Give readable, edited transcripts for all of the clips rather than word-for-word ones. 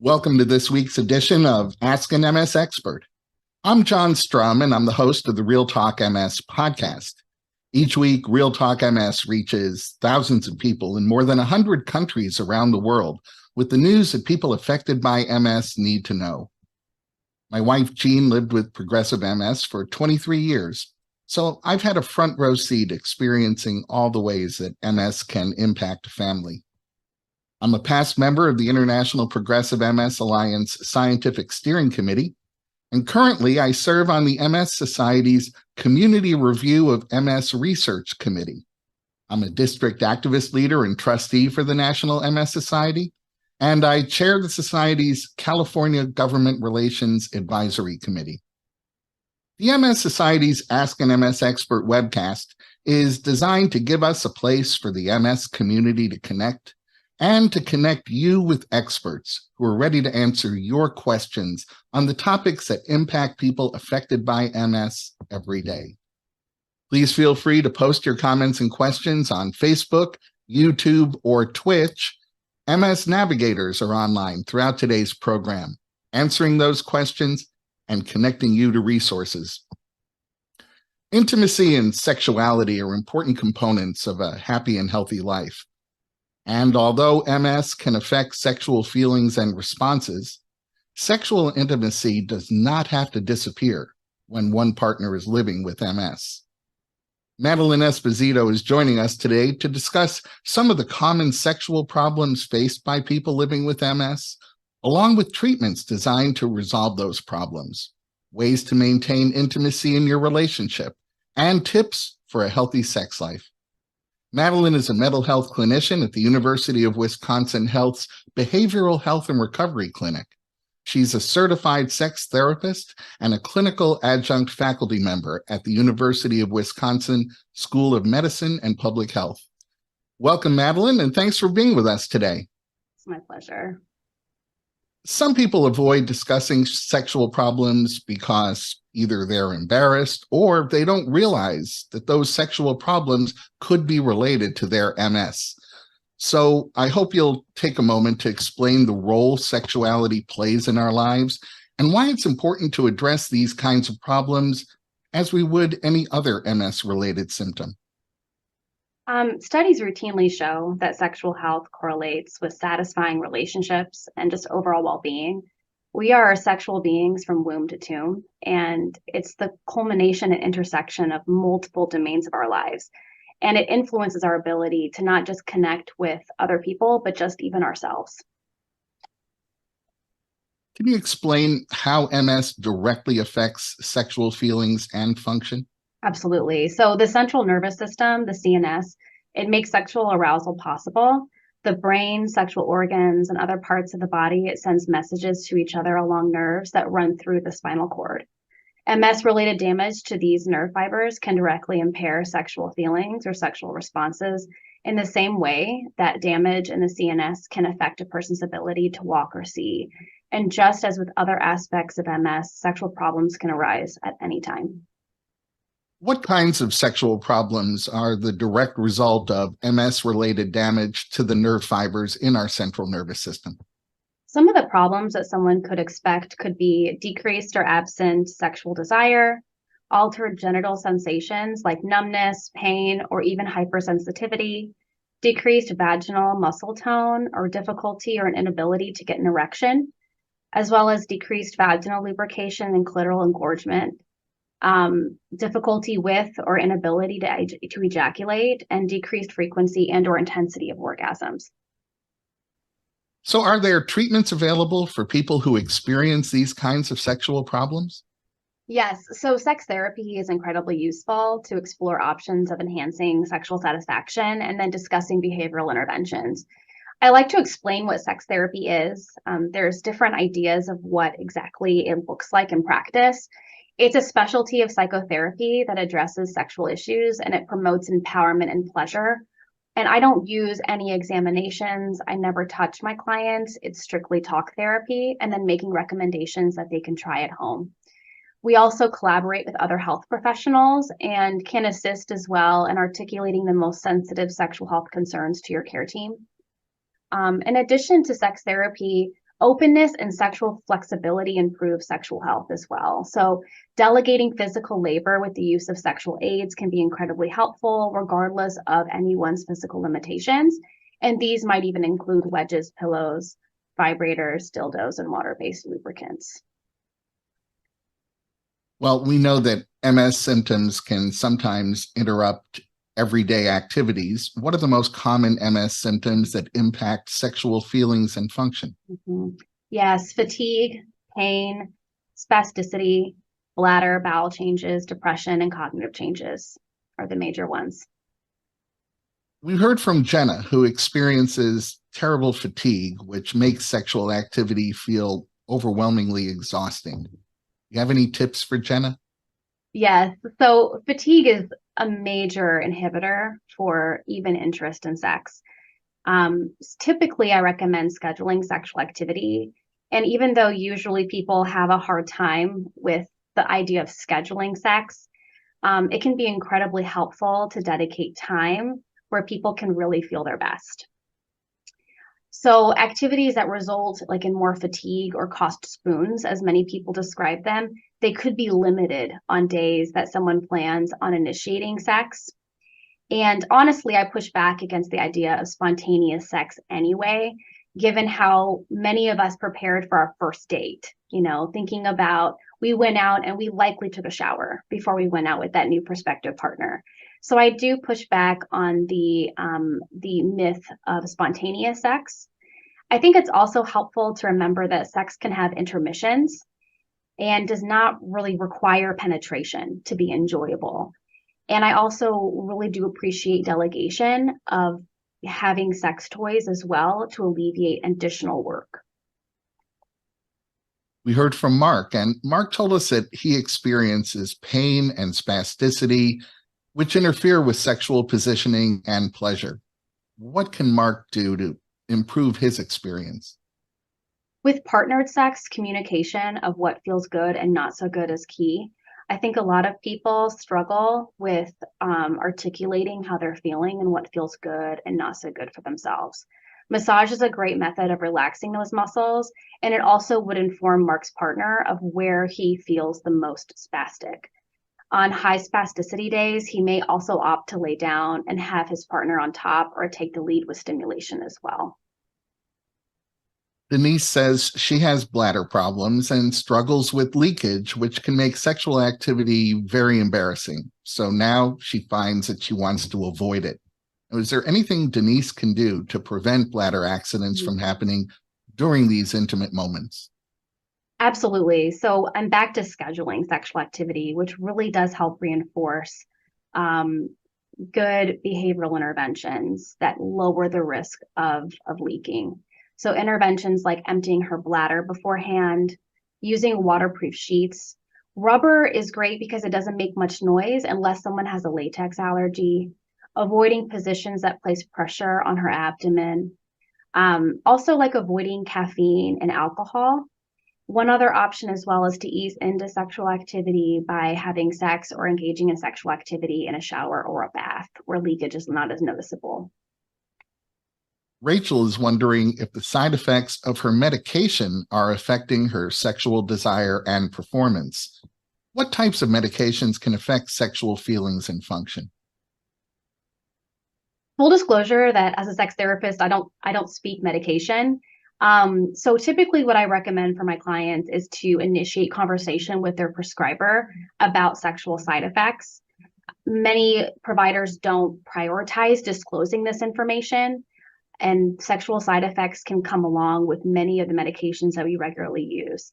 Welcome to this week's edition of Ask an MS Expert. I'm John Strum, and I'm the host of the Real Talk MS podcast. Each week, Real Talk MS reaches thousands of people in more than 100 countries around the world with the news that people affected by MS need to know. My wife, Jean, lived with progressive MS for 23 years, so I've had a front row seat experiencing all the ways that MS can impact a family. I'm a past member of the International Progressive MS Alliance Scientific Steering Committee, and currently I serve on the MS Society's Community Review of MS Research Committee. I'm a district activist leader and trustee for the National MS Society, and I chair the Society's California Government Relations Advisory Committee. The MS Society's Ask an MS Expert webcast is designed to give us a place for the MS community to connect and to connect you with experts who are ready to answer your questions on the topics that impact people affected by MS every day. Please feel free to post your comments and questions on Facebook, YouTube, or Twitch. MS navigators are online throughout today's program, answering those questions and connecting you to resources. Intimacy and sexuality are important components of a happy and healthy life. And although MS can affect sexual feelings and responses, sexual intimacy does not have to disappear when one partner is living with MS. Madelyn Esposito is joining us today to discuss some of the common sexual problems faced by people living with MS, along with treatments designed to resolve those problems, ways to maintain intimacy in your relationship, and tips for a healthy sex life. Madelyn is a mental health clinician at the University of Wisconsin Health's Behavioral Health and Recovery Clinic. She's a certified sex therapist and a clinical adjunct faculty member at the University of Wisconsin School of Medicine and Public Health. Welcome, Madelyn, and thanks for being with us today. It's my pleasure. Some people avoid discussing sexual problems because either they're embarrassed or they don't realize that those sexual problems could be related to their MS. So I hope you'll take a moment to explain the role sexuality plays in our lives and why it's important to address these kinds of problems as we would any other MS-related symptom. Studies routinely show that sexual health correlates with satisfying relationships and just overall well-being. We are sexual beings from womb to tomb, and it's the culmination and intersection of multiple domains of our lives. And it influences our ability to not just connect with other people, but just even ourselves. Can you explain how MS directly affects sexual feelings and function? Absolutely. So the central nervous system, the CNS, it makes sexual arousal possible. The brain, sexual organs, and other parts of the body, it sends messages to each other along nerves that run through the spinal cord. MS-related damage to these nerve fibers can directly impair sexual feelings or sexual responses in the same way that damage in the CNS can affect a person's ability to walk or see. And just as with other aspects of MS, sexual problems can arise at any time. What kinds of sexual problems are the direct result of MS-related damage to the nerve fibers in our central nervous system? Some of the problems that someone could expect could be decreased or absent sexual desire, altered genital sensations like numbness, pain, or even hypersensitivity, decreased vaginal muscle tone or difficulty or an inability to get an erection, as well as decreased vaginal lubrication and clitoral engorgement, difficulty with or inability to ejaculate, and decreased frequency and or intensity of orgasms. So are there treatments available for people who experience these kinds of sexual problems? Yes, so sex therapy is incredibly useful to explore options of enhancing sexual satisfaction and then discussing behavioral interventions. I like to explain what sex therapy is. There's different ideas of what exactly it looks like in practice. It's a specialty of psychotherapy that addresses sexual issues, and it promotes empowerment and pleasure. And I don't use any examinations. I never touch my clients. It's strictly talk therapy and then making recommendations that they can try at home. We also collaborate with other health professionals and can assist as well in articulating the most sensitive sexual health concerns to your care team. In addition to sex therapy, Openness and sexual flexibility improve sexual health as well. So delegating physical labor with the use of sexual aids can be incredibly helpful, regardless of anyone's physical limitations. And these might even include wedges, pillows, vibrators, dildos, and water-based lubricants. Well, we know that MS symptoms can sometimes interrupt everyday activities. What are the most common MS symptoms that impact sexual feelings and function? Yes, fatigue, pain, spasticity, bladder, bowel changes, depression, and cognitive changes are the major ones. We heard from Jenna, who experiences terrible fatigue, which makes sexual activity feel overwhelmingly exhausting. You have any tips for Jenna? Yes, so fatigue is a major inhibitor for even interest in sex. Typically, I recommend scheduling sexual activity. And even though usually people have a hard time with the idea of scheduling sex, it can be incredibly helpful to dedicate time where people can really feel their best. So activities that result like in more fatigue or cost spoons, as many people describe them, they could be limited on days that someone plans on initiating sex. And honestly, I push back against the idea of spontaneous sex anyway, given how many of us prepared for our first date, thinking about we went out and we likely took a shower before we went out with that new prospective partner. So I do push back on the myth of spontaneous sex. I think it's also helpful to remember that sex can have intermissions and does not really require penetration to be enjoyable. And I also really do appreciate delegation of having sex toys as well to alleviate additional work. We heard from Mark, and Mark told us that he experiences pain and spasticity, which interfere with sexual positioning and pleasure. What can Mark do to improve his experience? With partnered sex, communication of what feels good and not so good is key. I think a lot of people struggle with articulating how they're feeling and what feels good and not so good for themselves. Massage is a great method of relaxing those muscles, and it also would inform Mark's partner of where he feels the most spastic. On high spasticity days, he may also opt to lay down and have his partner on top or take the lead with stimulation as well. Denise says she has bladder problems and struggles with leakage, which can make sexual activity very embarrassing. So now she finds that she wants to avoid it. Is there anything Denise can do to prevent bladder accidents from happening during these intimate moments? Absolutely. So I'm back to scheduling sexual activity, which really does help reinforce good behavioral interventions that lower the risk of leaking. So interventions like emptying her bladder beforehand, using waterproof sheets. Rubber is great because it doesn't make much noise unless someone has a latex allergy. Avoiding positions that place pressure on her abdomen. Also like avoiding caffeine and alcohol. One other option as well is to ease into sexual activity by having sex or engaging in sexual activity in a shower or a bath where leakage is not as noticeable. Rachel is wondering if the side effects of her medication are affecting her sexual desire and performance. What types of medications can affect sexual feelings and function? Full disclosure that as a sex therapist, I don't speak medication. So typically what I recommend for my clients is to initiate conversation with their prescriber about sexual side effects. Many providers don't prioritize disclosing this information, and sexual side effects can come along with many of the medications that we regularly use.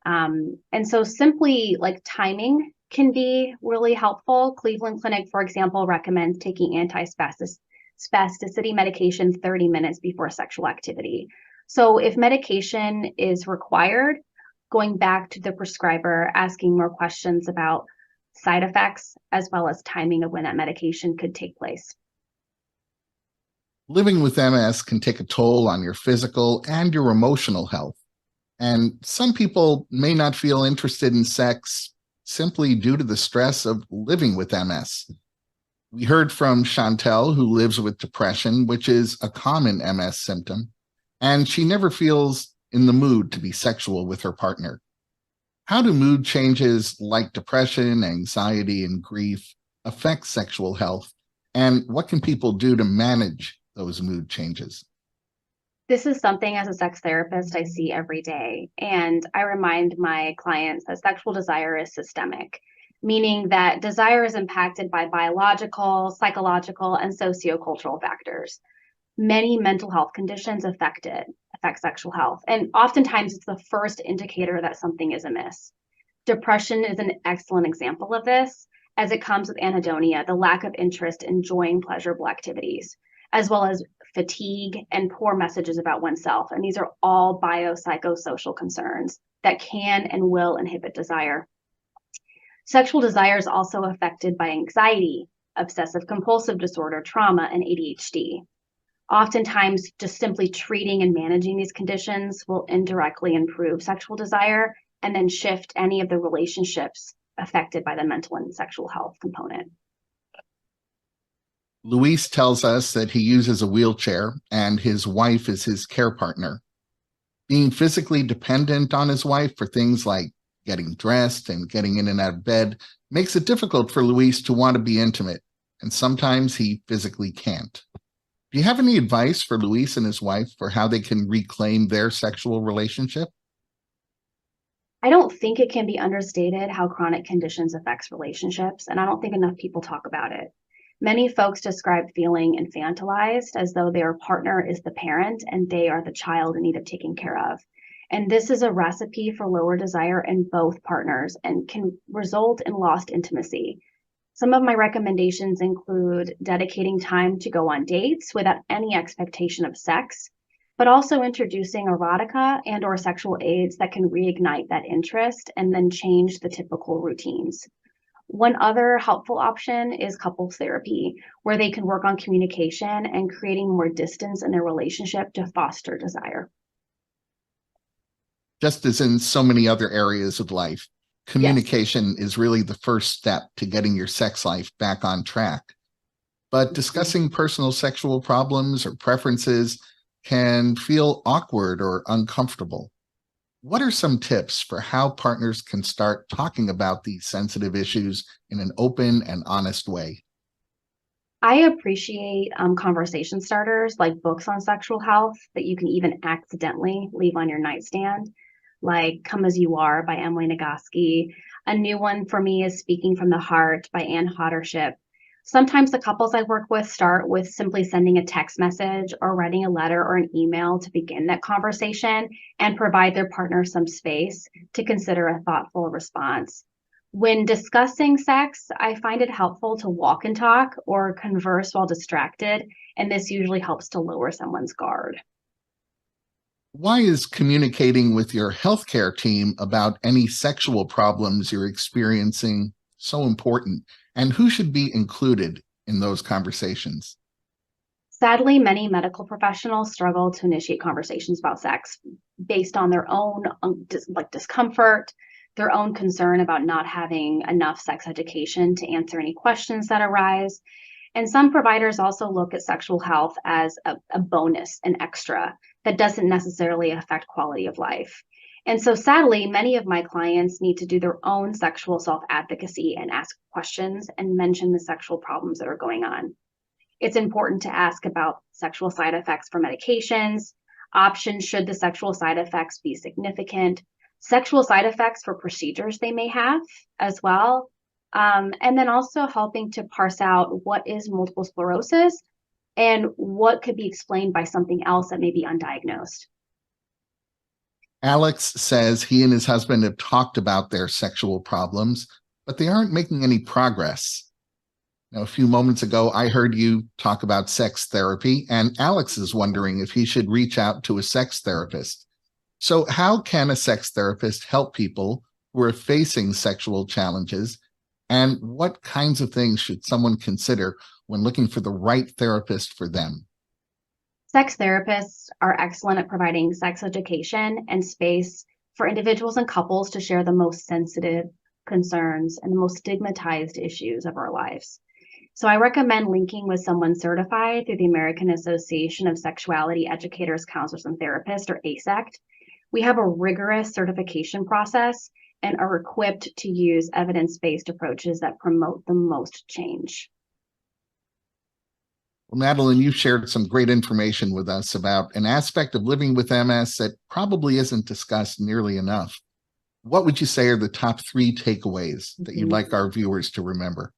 And so simply like timing can be really helpful. Cleveland Clinic, for example, recommends taking anti-spasticity medication 30 minutes before sexual activity. So if medication is required, going back to the prescriber, asking more questions about side effects, as well as timing of when that medication could take place. Living with MS can take a toll on your physical and your emotional health. And some people may not feel interested in sex simply due to the stress of living with MS. We heard from Chantel, who lives with depression, which is a common MS symptom, and she never feels in the mood to be sexual with her partner. How do mood changes like depression, anxiety, and grief affect sexual health? And what can people do to manage those mood changes? This is something as a sex therapist I see every day. And I remind my clients that sexual desire is systemic, meaning that desire is impacted by biological, psychological, and sociocultural factors. Many mental health conditions affect sexual health. And oftentimes it's the first indicator that something is amiss. Depression is an excellent example of this, as it comes with anhedonia, the lack of interest in enjoying pleasurable activities, as well as fatigue and poor messages about oneself. And these are all biopsychosocial concerns that can and will inhibit desire. Sexual desire is also affected by anxiety, obsessive compulsive disorder, trauma, and ADHD. Oftentimes, just simply treating and managing these conditions will indirectly improve sexual desire and then shift any of the relationships affected by the mental and sexual health component. Luis tells us that he uses a wheelchair and his wife is his care partner. Being physically dependent on his wife for things like getting dressed and getting in and out of bed makes it difficult for Luis to want to be intimate, and sometimes he physically can't. Do you have any advice for Luis and his wife for how they can reclaim their sexual relationship? I don't think it can be understated how chronic conditions affects relationships, and I don't think enough people talk about it. Many folks describe feeling infantilized as though their partner is the parent and they are the child in need of taking care of. And this is a recipe for lower desire in both partners and can result in lost intimacy. Some of my recommendations include dedicating time to go on dates without any expectation of sex, but also introducing erotica and or sexual aids that can reignite that interest and then change the typical routines. One other helpful option is couples therapy, where they can work on communication and creating more distance in their relationship to foster desire. Just as in so many other areas of life, Yes. communication is really the first step to getting your sex life back on track. But discussing personal sexual problems or preferences can feel awkward or uncomfortable. What are some tips for how partners can start talking about these sensitive issues in an open and honest way? I appreciate conversation starters like books on sexual health that you can even accidentally leave on your nightstand, like Come As You Are by Emily Nagoski. A new one for me is Speaking from the Heart by Anne Hoddership. Sometimes the couples I work with start with simply sending a text message or writing a letter or an email to begin that conversation and provide their partner some space to consider a thoughtful response. When discussing sex, I find it helpful to walk and talk or converse while distracted, and this usually helps to lower someone's guard. Why is communicating with your healthcare team about any sexual problems you're experiencing so important? And who should be included in those conversations? Sadly, many medical professionals struggle to initiate conversations about sex based on their own discomfort, their own concern about not having enough sex education to answer any questions that arise. And some providers also look at sexual health as a bonus, an extra, that doesn't necessarily affect quality of life. And so sadly, many of my clients need to do their own sexual self-advocacy and ask questions and mention the sexual problems that are going on. It's important to ask about sexual side effects for medications, options should the sexual side effects be significant, sexual side effects for procedures they may have as well, and then also helping to parse out what is multiple sclerosis and what could be explained by something else that may be undiagnosed. Alex says he and his husband have talked about their sexual problems, but they aren't making any progress. Now, a few moments ago, I heard you talk about sex therapy, and Alex is wondering if he should reach out to a sex therapist. So how can a sex therapist help people who are facing sexual challenges? And what kinds of things should someone consider when looking for the right therapist for them? Sex therapists are excellent at providing sex education and space for individuals and couples to share the most sensitive concerns and the most stigmatized issues of our lives. So I recommend linking with someone certified through the American Association of Sexuality Educators, Counselors, and Therapists, or ASECT, We have a rigorous certification process and are equipped to use evidence-based approaches that promote the most change. Well, Madelyn, you shared some great information with us about an aspect of living with MS that probably isn't discussed nearly enough. What would you say are the top 3 takeaways that you'd like our viewers to remember?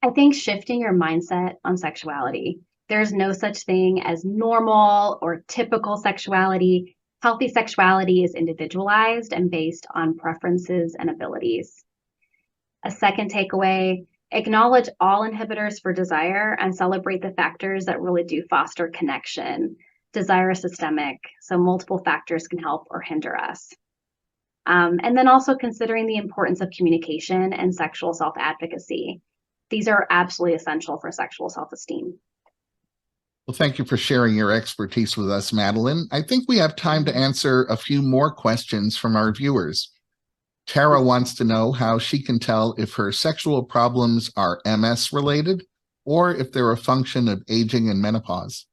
I think shifting your mindset on sexuality. There's no such thing as normal or typical sexuality. Healthy sexuality is individualized and based on preferences and abilities. A second takeaway, acknowledge all inhibitors for desire and celebrate the factors that really do foster connection. Desire is systemic, so multiple factors can help or hinder us. And then also considering the importance of communication and sexual self-advocacy. These are absolutely essential for sexual self-esteem. Well, thank you for sharing your expertise with us, Madelyn. I think we have time to answer a few more questions from our viewers. Tara wants to know how she can tell if her sexual problems are MS related or if they're a function of aging and menopause.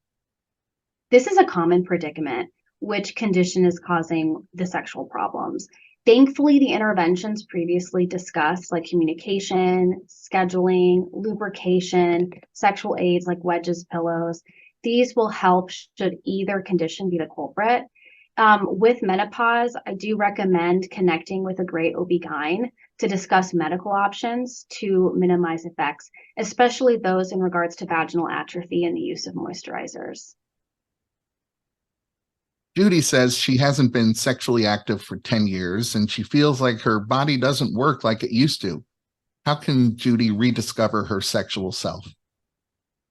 This is a common predicament. Which condition is causing the sexual problems? Thankfully, the interventions previously discussed, like communication, scheduling, lubrication, sexual aids like wedges, pillows, these will help should either condition be the culprit. With menopause, I do recommend connecting with a great OB-GYN to discuss medical options to minimize effects, especially those in regards to vaginal atrophy and the use of moisturizers. Judy says she hasn't been sexually active for 10 years and she feels like her body doesn't work like it used to. How can Judy rediscover her sexual self?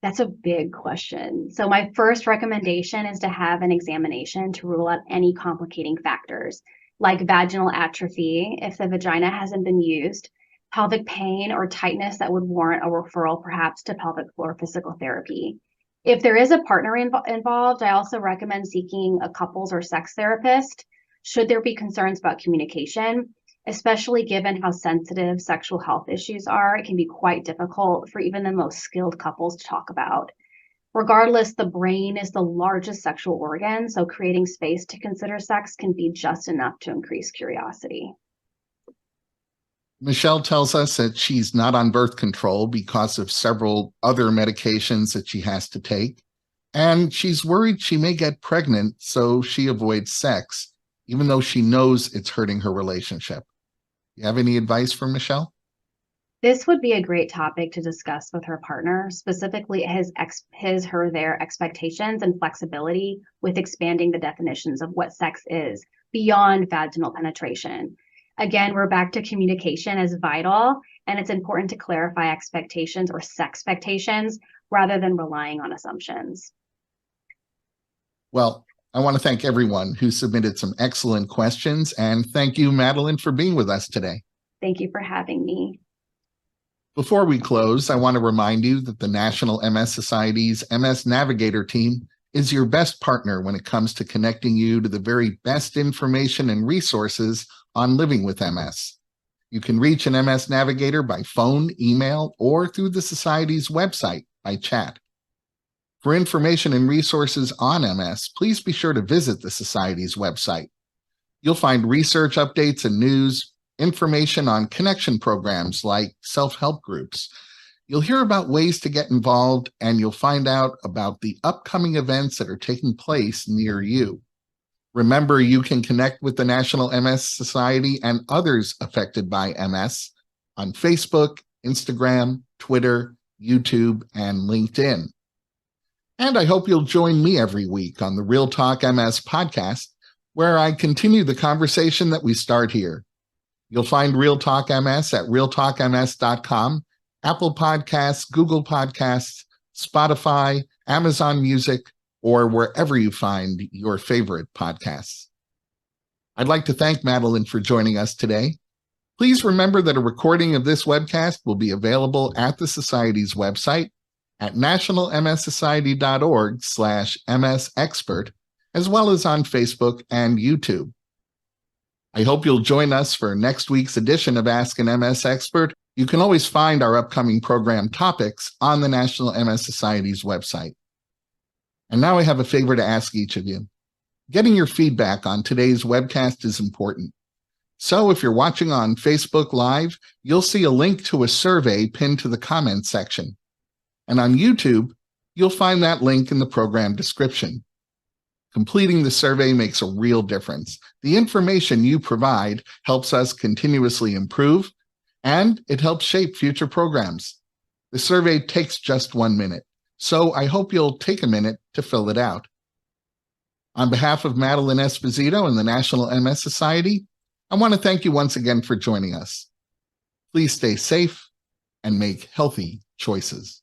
That's a big question. So my first recommendation is to have an examination to rule out any complicating factors like vaginal atrophy if the vagina hasn't been used, pelvic pain or tightness that would warrant a referral perhaps to pelvic floor physical therapy. If there is a partner involved, I also recommend seeking a couples or sex therapist should there be concerns about communication, especially given how sensitive sexual health issues are. It can be quite difficult for even the most skilled couples to talk about. Regardless, the brain is the largest sexual organ, so creating space to consider sex can be just enough to increase curiosity. Michelle tells us that she's not on birth control because of several other medications that she has to take, and she's worried she may get pregnant, so she avoids sex, even though she knows it's hurting her relationship. You have any advice for Michelle? This would be a great topic to discuss with her partner, specifically their expectations and flexibility with expanding the definitions of what sex is beyond vaginal penetration. Again, we're back to communication as vital, and it's important to clarify expectations or sexpectations rather than relying on assumptions. Well, I want to thank everyone who submitted some excellent questions, and thank you, Madelyn, for being with us today. Thank you for having me. Before we close, I want to remind you that the National MS Society's MS Navigator team is your best partner when it comes to connecting you to the very best information and resources on living with MS. You can reach an MS Navigator by phone, email, or through the Society's website by chat. For information and resources on MS, please be sure to visit the Society's website. You'll find research updates and news, information on connection programs like self-help groups. You'll hear about ways to get involved, and you'll find out about the upcoming events that are taking place near you. Remember, you can connect with the National MS Society and others affected by MS on Facebook, Instagram, Twitter, YouTube, and LinkedIn. And I hope you'll join me every week on the Real Talk MS podcast, where I continue the conversation that we start here. You'll find Real Talk MS at realtalkms.com, Apple Podcasts, Google Podcasts, Spotify, Amazon Music, or wherever you find your favorite podcasts. I'd like to thank Madelyn for joining us today. Please remember that a recording of this webcast will be available at the Society's website at nationalmssociety.org/MSexpert, as well as on Facebook and YouTube. I hope you'll join us for next week's edition of Ask an MS Expert. You can always find our upcoming program topics on the National MS Society's website. And now I have a favor to ask each of you. Getting your feedback on today's webcast is important. So if you're watching on Facebook Live, you'll see a link to a survey pinned to the comments section. And on YouTube, you'll find that link in the program description. Completing the survey makes a real difference. The information you provide helps us continuously improve, and it helps shape future programs. The survey takes just 1 minute, so I hope you'll take a minute to fill it out. On behalf of Madelyn Esposito and the National MS Society, I want to thank you once again for joining us. Please stay safe and make healthy choices.